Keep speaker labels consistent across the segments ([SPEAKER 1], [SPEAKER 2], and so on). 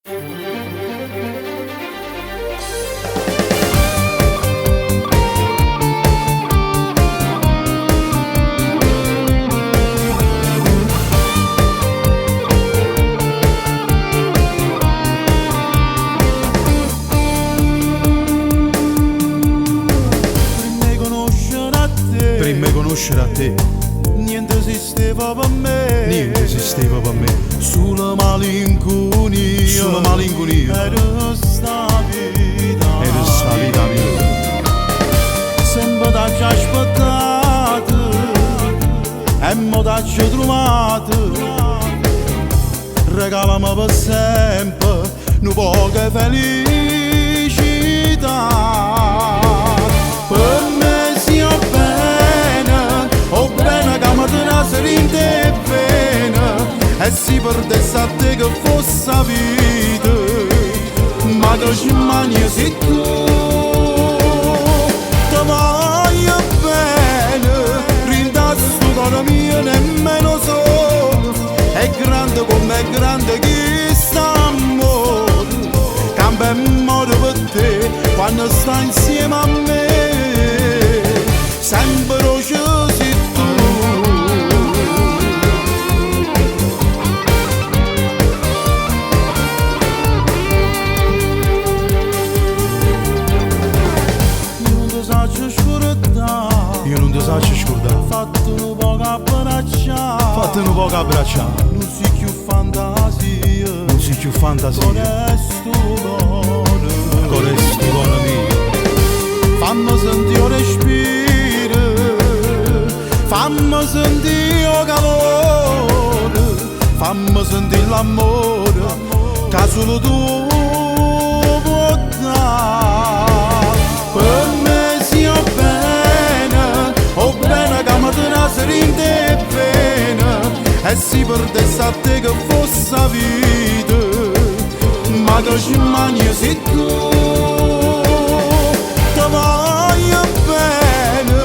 [SPEAKER 1] Prima conoscere a te,
[SPEAKER 2] niente esisteva per me.
[SPEAKER 1] niente esisteva per me.
[SPEAKER 2] Sulla malinconia.
[SPEAKER 1] Sulla malinconia.
[SPEAKER 2] Era sta vita.
[SPEAKER 1] Era sta vita mia.
[SPEAKER 2] Sempre t'ho aspettato e mo t'ho trovato. Regalami per sempre una poca felicità. Per me sia bene, o bene che mi tenasse in te bene. E si perdesse a te che fosse la vita, ma che ci mangi sei tu. Ti voglio bene, rinda sto cuore mio nemmeno solo. È grande come è grande chi sta amore. Cambia e muore per te quando sta insieme a me. Sempre roce sei tu.
[SPEAKER 1] Io non ti saggio scordare.
[SPEAKER 2] Fatto un po' abbracciare.
[SPEAKER 1] Fate un po' abbracciare.
[SPEAKER 2] Non si più fantasia.
[SPEAKER 1] Non si più fantasia.
[SPEAKER 2] Con questo cuore.
[SPEAKER 1] Con questo cuore mio.
[SPEAKER 2] Fammi sentire respiro. Fammi sentire calore. Fammi sentire l'amore che solo tu puoi dare. Per me sia bene, o bene che mi tenasse in te bene. E si perdesse a te che fosse la vita, ma che ci mangi sei tu. Ti voglio bene,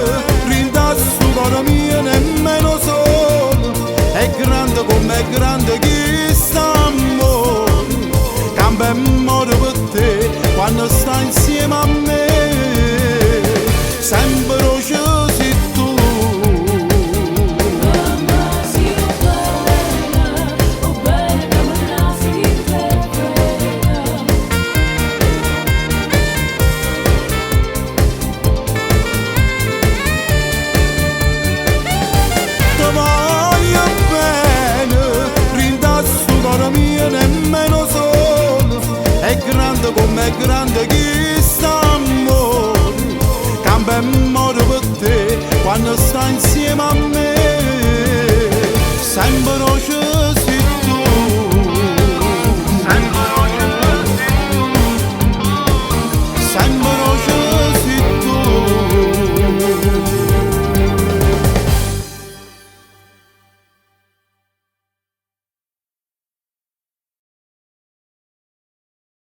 [SPEAKER 2] rinda sto cuore mio nemmeno solo. È grande come è grande chi sta amore. Cambia e muore per te quando sta insieme a me. Sempre roce sei tu. Ti voglio bene, rinda sto cuore mio nemmeno solo. È grande come è grande chi